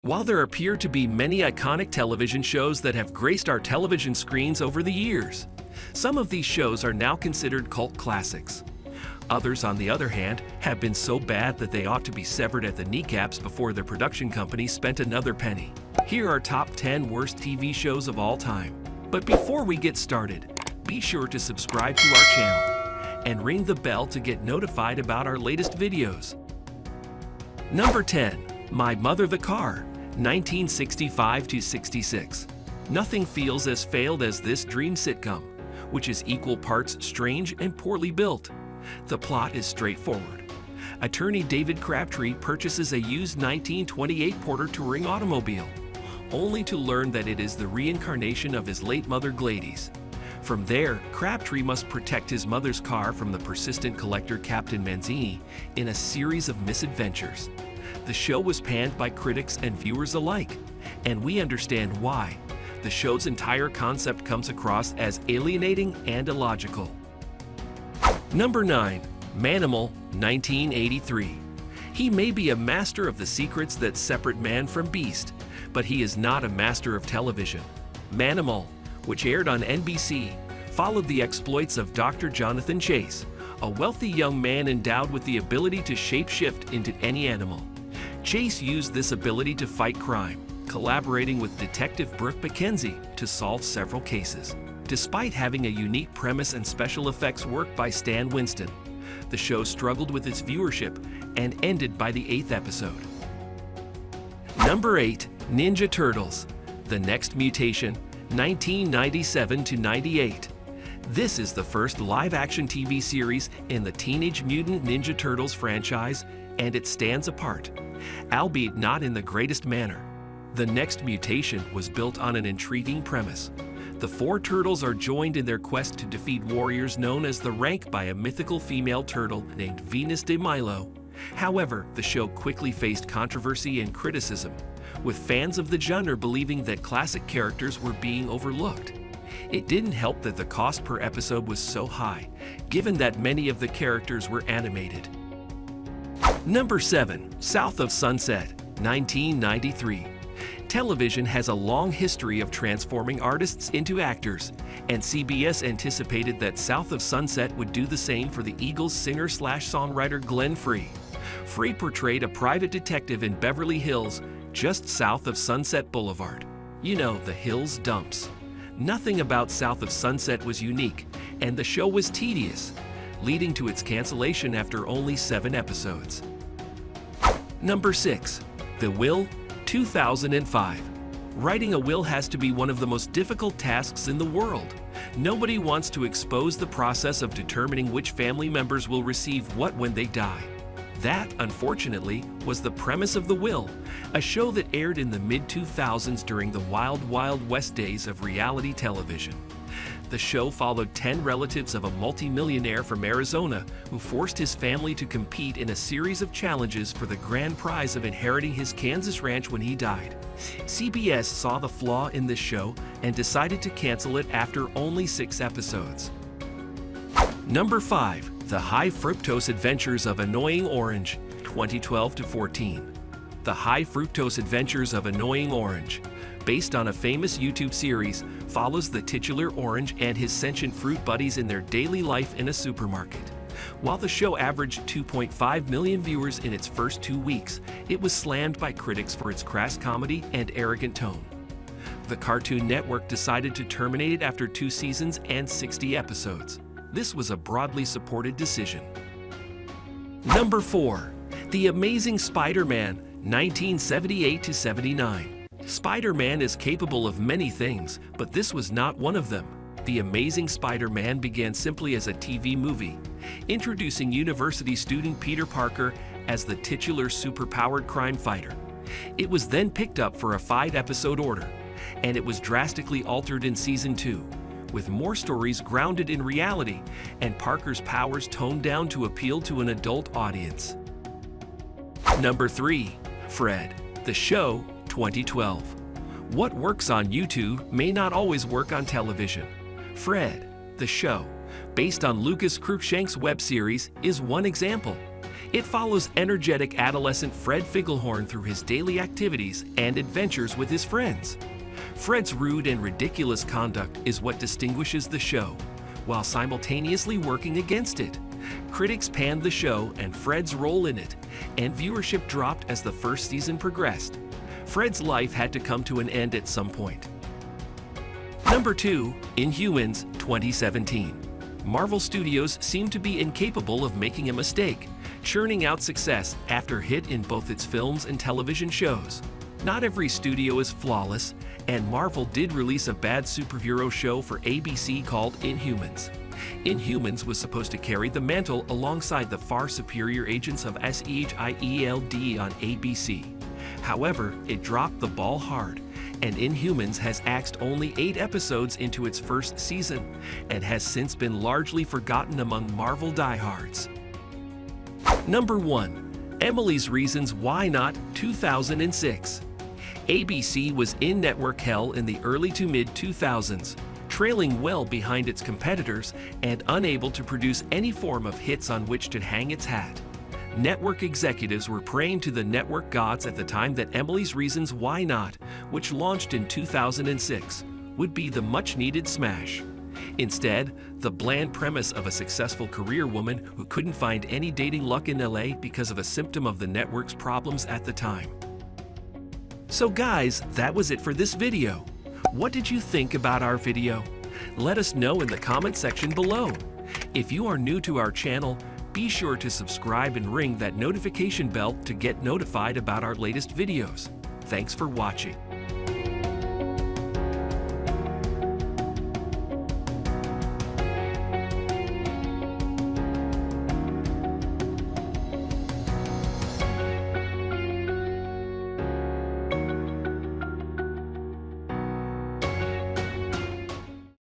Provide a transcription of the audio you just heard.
While there appear to be many iconic television shows that have graced our television screens over the years, some of these shows are now considered cult classics. Others, on the other hand, have been so bad that they ought to be severed at the kneecaps before their production company spent another penny. Here are top 10 worst TV shows of all time. But before we get started, be sure to subscribe to our channel and ring the bell to get notified about our latest videos. Number 10. My Mother the Car, 1965–66. Nothing feels as failed as this dream sitcom, which is equal parts strange and poorly built. The plot is straightforward. Attorney David Crabtree purchases a used 1928 Porter touring automobile, only to learn that it is the reincarnation of his late mother Gladys. From there, Crabtree must protect his mother's car from the persistent collector Captain Manzini in a series of misadventures. The show was panned by critics and viewers alike, and we understand why. The show's entire concept comes across as alienating and illogical. Number 9. Manimal, 1983. He may be a master of the secrets that separate man from beast, but he is not a master of television. Manimal, which aired on NBC, followed the exploits of Dr. Jonathan Chase, a wealthy young man endowed with the ability to shape-shift into any animal. Chase used this ability to fight crime, collaborating with Detective Brooke McKenzie to solve several cases. Despite having a unique premise and special effects work by Stan Winston, the show struggled with its viewership and ended by the 8th episode. Number 8. Ninja Turtles, The Next Mutation, 1997–98. This is the first live-action TV series in the Teenage Mutant Ninja Turtles franchise, and it stands apart, albeit not in the greatest manner. The Next Mutation was built on an intriguing premise. The four turtles are joined in their quest to defeat warriors known as the Rank by a mythical female turtle named Venus de Milo. However, the show quickly faced controversy and criticism, with fans of the genre believing that classic characters were being overlooked. It didn't help that the cost per episode was so high, given that many of the characters were animated. Number 7. South of Sunset, 1993. Television has a long history of transforming artists into actors, and CBS anticipated that South of Sunset would do the same for the Eagles singer-slash-songwriter Glenn Frey. Frey portrayed a private detective in Beverly Hills, just south of Sunset Boulevard. You know, the Hills Dumps. Nothing about South of Sunset was unique, and the show was tedious, leading to its cancellation after only 7 episodes. Number 6. The Will, 2005. Writing a will has to be one of the most difficult tasks in the world. Nobody wants to expose the process of determining which family members will receive what when they die. That, unfortunately, was the premise of The Will, a show that aired in the mid-2000s during the wild, wild west days of reality television. The show followed 10 relatives of a multimillionaire from Arizona who forced his family to compete in a series of challenges for the grand prize of inheriting his Kansas ranch when he died. CBS saw the flaw in this show and decided to cancel it after only 6 episodes. Number 5. The High Fructose Adventures of Annoying Orange, 2012–14. The High Fructose Adventures of Annoying Orange, based on a famous YouTube series, follows the titular orange and his sentient fruit buddies in their daily life in a supermarket. While the show averaged 2.5 million viewers in its first 2 weeks, it was slammed by critics for its crass comedy and arrogant tone. The Cartoon Network decided to terminate it after 2 seasons and 60 episodes. This was a broadly supported decision. Number 4. The Amazing Spider-Man, 1978–79. Spider-Man is capable of many things, but this was not one of them. The Amazing Spider-Man began simply as a TV movie, introducing university student Peter Parker as the titular superpowered crime fighter. It was then picked up for a 5-episode order, and it was drastically altered in Season 2, with more stories grounded in reality and Parker's powers toned down to appeal to an adult audience. Number 3. Fred, the Show, 2012. What works on YouTube may not always work on television. Fred, the Show, based on Lucas Cruikshank's web series, is one example. It follows energetic adolescent Fred Figglehorn through his daily activities and adventures with his friends. Fred's rude and ridiculous conduct is what distinguishes the show, while simultaneously working against it. Critics panned the show and Fred's role in it, and viewership dropped as the first season progressed. Fred's life had to come to an end at some point. Number 2, Inhumans 2017. Marvel Studios seemed to be incapable of making a mistake, churning out success after hit in both its films and television shows. Not every studio is flawless, and Marvel did release a bad superhero show for ABC called Inhumans. Inhumans was supposed to carry the mantle alongside the far superior Agents of S.H.I.E.L.D. on ABC. However, it dropped the ball hard, and Inhumans has axed only 8 episodes into its first season, and has since been largely forgotten among Marvel diehards. Number 1. Emily's Reasons Why Not 2006. ABC was in network hell in the early to mid-2000s, trailing well behind its competitors and unable to produce any form of hits on which to hang its hat. Network executives were praying to the network gods at the time that Emily's Reasons Why Not, which launched in 2006, would be the much-needed smash. Instead, the bland premise of a successful career woman who couldn't find any dating luck in LA because of a symptom of the network's problems at the time. So guys, that was it for this video. What did you think about our video? Let us know in the comment section below. If you are new to our channel, be sure to subscribe and ring that notification bell to get notified about our latest videos. Thanks for watching.